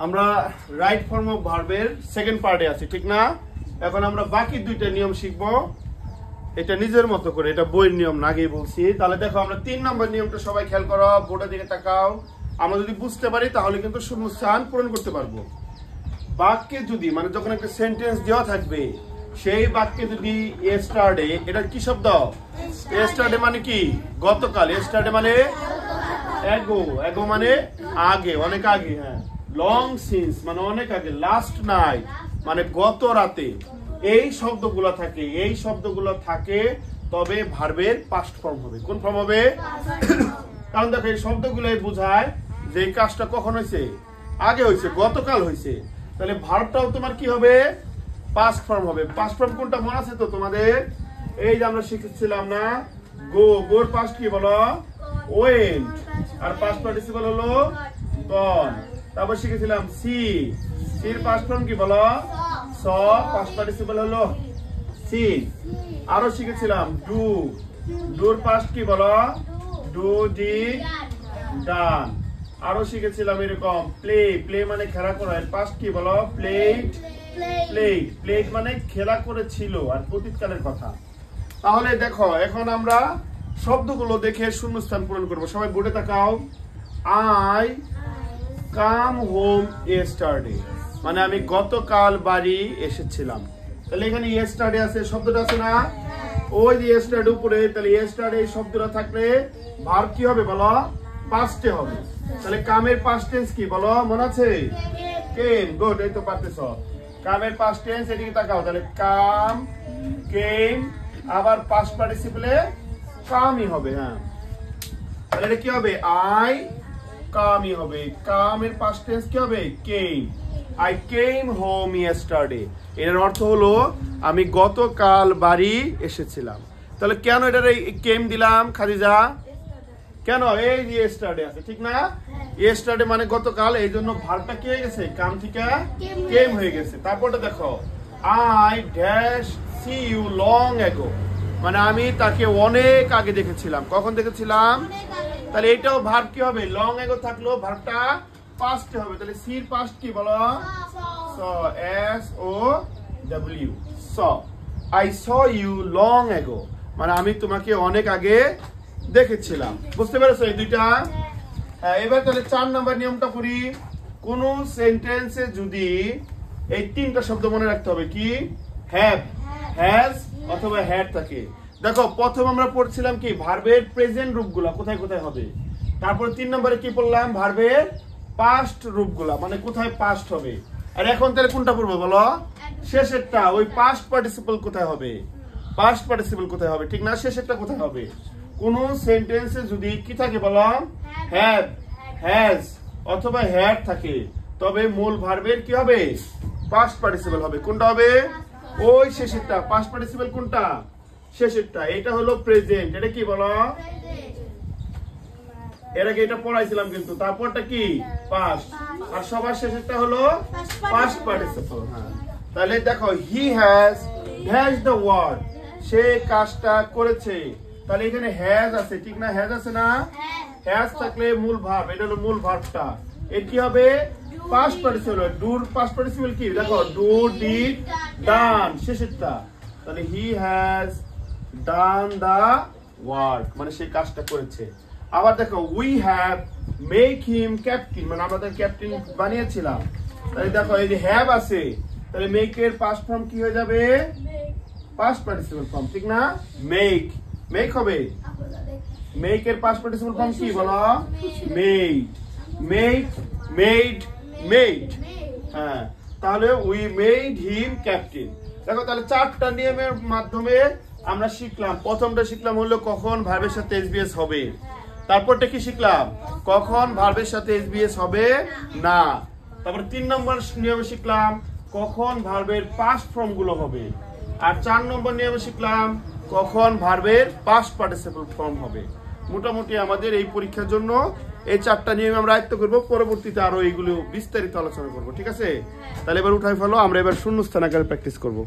আমরা right form of ভার্বের second পার্টে আছি, ঠিক না? এখন আমরা বাকি দুইটা নিয়ম শিখবো, এটা নিজের মতো করে, এটা বইয়ের নিয়ম না, আগেই বলছি। তাহলে দেখো আমরা 3 নম্বর নিয়মটা সবাই খেয়াল করো, বোর্ডের দিকে তাকাও। আমরা যদি বুঝতে পারি তাহলে কিন্তু শূন্যস্থান পূরণ করতে পারবো। বাক্যে যদি মানে যখন একটা সেন্টেন্স দেওয়া থাকবে, সেই বাক্যে যদি ইয়েস্টারডে, এটা কি শব্দ? ইয়েস্টারডে মানে কি? গতকাল। ইয়েস্টারডে মানে এগো, এগো মানে আগে, অনেক আগে। হ্যাঁ, লং সিন্স মানে অনেক আগে। লাস্ট নাইট মানে গত রাতে। এই শব্দগুলো থাকে, এই শব্দগুলো থাকে, তবে ভার্বের পাস্ট ফর্ম হবে। কোন ফর্ম হবে? কারণ দেখো এই শব্দগুলোই বোঝায় যে এই কাজটা কখন হয়েছে, আগে হয়েছে, গতকাল হয়েছে। তাহলে ভার্বটাও তোমার কি হবে? পাস্ট ফর্ম হবে। পাস্ট ফর্ম কোনটা মনে আছে তো তোমাদের? এই যে আমরা শিখেছিলাম না, গো, গোর পাস্ট কি বলো? ওয়েন্ট। আর পাস্ট পার্টিসিপল হলো গন। তারপর শিখেছিলাম সি, সির পাস্ট ফর্ম কি বলো? স। পাস্ট পার্টিসিপল হলো সিন। আরো শিখেছিলাম ডু, ডুর পাস্ট কি বলো? ডু, ডিড, ডান। আরো শিখেছিলাম এরকম প্লে, প্লে মানে খেলা করা, এর পাস্ট কি বলো? প্লেড, প্লেড, প্লেড মানে খেলা করেছিল। আর অতীতকালের কথা। তাহলে দেখো এখন আমরা শব্দগুলো দেখে শূন্যস্থান পূরণ করব। সবাই বোর্ডে তাকাও। আই কাম হোম ইয়েস্টারডে মানে আমি গতকাল বাড়ি এসেছিলাম। তাহলে এখানে ইয়েস্টারডে আছে, শব্দটা আছে না? ওই যে ইয়েস্টারডে উপরে, তাহলে ইয়েস্টারডে এই শব্দটা থাকলে ভার্ব কি হবে বলো? পাস্টে হবে। তাহলে কামের পাস্ট টেন্স কি বলো? মনে আছে? কেম। গুড, এই তো পারতেছো। কামের পাস্ট টেন্স, এদিকে তাকাও। তাহলে কাম, কেম, আবার পাস্ট পার্টিসিপলে কামই হবে। হ্যাঁ, তাহলে এটা কি হবে? আই কামই হবে। কামের পাস্ট টেন্স কি হবে? কেম। আই কেম হোম ইয়েস্টারডে, এর অর্থ হলো আমি গতকাল বাড়ি এসেছিলাম। তাহলে কেন এটার কেম দিলাম খাদিজা? কেন? এই যে ইয়েস্টারডে আছে, ঠিক না? ইয়েস্টারডে মানে গতকাল, এই জন্য ভার্বটা কি হয়ে গেছে? কাম থেকে কেম হয়ে গেছে। তারপরটা দেখো, I dash C U long ago মানে আমি তাকে অনেক আগে দেখেছিলাম। কখন দেখেছিলাম? তাহলে এটাও ভার্ব কি হবে? লং অ্যাগো থাকলেও ভার্বটা পাস্টে হবে। তাহলে সির পাস্ট কি বলো? Saw, S O W, saw. I saw you long ago মানে আমি তোমাকে অনেক আগে দেখেছিলাম। বুঝতে পেরেছো এই দুইটা? হ্যাঁ, এবার তাহলে 4 নাম্বার নিয়মটা করি। কোন সেন্টেন্সে যদি এই 3টা শব্দ মনে রাখতে হবে, কি? হ্যাভ, হ্যাজ অথবা হ্যাড থাকে। দেখো প্রথম আমরা পড়ছিলাম কি ভার্বের প্রেজেন্ট রূপগুলা কোথায় কোথায় হবে। তারপর 3 নম্বরে কি পড়লাম? ভার্বের পাস্ট রূপগুলা মানে কোথায় পাস্ট হবে। আর এখন তাহলে কোনটা পড়বো বলো? শেষেরটা। ওই পাস্ট পার্টিসিপল কোথায় হবে? পাস্ট পার্টিসিপল কোথায় হবে, ঠিক না? শেষেরটা কোথায় হবে? কোন সেন্টেন্সে যদি কি থাকে বলো? হ্যাভ, হ্যাজ অথবা হ্যাড থাকে, তবে মূল ভার্বের কি হবে? পাস্ট পার্টিসিপল হবে। কোনটা হবে? ওই শেষেরটা। পাস্ট পার্টিসিপল কোনটা? শেষেরটা। এটা হলো প্রেজেন্ট। এটা কি বলো? এর আগে এটা পড়াইছিলাম কিন্তু। তারপরটা কি? পাস্ট। আর সবার শেষেরটা হলো পাস্ট পার্টিসিপল। হ্যাঁ, তাহলে দেখো he has dash the word সে কাজটা করেছে। তাহলে এখানে হ্যাজ আছে, ঠিক না? হ্যাজ আছে না? হ্যাজ থাকলে মূল ভার্ব, এটা হলো মূল ভার্বটা। এর কি হবে? Past participle. ডুর পাস্ট পার্টিসিপল কি? দেখো ডু, ডিড, ডান শেষেরটা। তাহলে he has done the work মানে সে কাজটা করেছে। আবার দেখো we have make him captain মানে আমাদের ক্যাপ্টেন বানিয়েছিলাম। তাহলে দেখো এই যে হ্যাভ আছে, তাহলে মেক এর পাস্ট ফর্ম কি হয়ে যাবে? পাস্ট পার্টিসিপল ফর্ম, ঠিক না? মেক, মেক হবে। মেক এর পাস্ট পার্টিসিপল ফর্ম কি বলো? Made, make, made, made. হ্যাঁ, তাহলে উই মেড হিম ক্যাপ্টেন। দেখো তাহলে 4টা নিয়মের মাধ্যমে আমরা শিখলাম। প্রথমটা শিখলাম হলো কখন ভার্বের সাথে এসবিএস হবে। তারপরটা কি শিখলাম? কখন ভার্বের সাথে এসবিএস হবে না। তারপর 3 নম্বর নিয়মে শিখলাম কখন ভার্বের পাস্ট ফর্ম গুলো হবে। আর 4 নম্বর নিয়মে শিখলাম কখন ভার্বের পাস্ট পার্টিসিপল ফর্ম হবে। মোটামুটি আমাদের এই পরীক্ষার জন্য এই 4টা নিয়ম আমরা আয়ত্ত করব। পরবর্তীতে আরো এইগুলো বিস্তারিত আলোচনা করব, ঠিক আছে? তাহলে এবার উঠাই ফেলো, আমরা এবার শূন্যস্থান আকারে প্র্যাকটিস করব।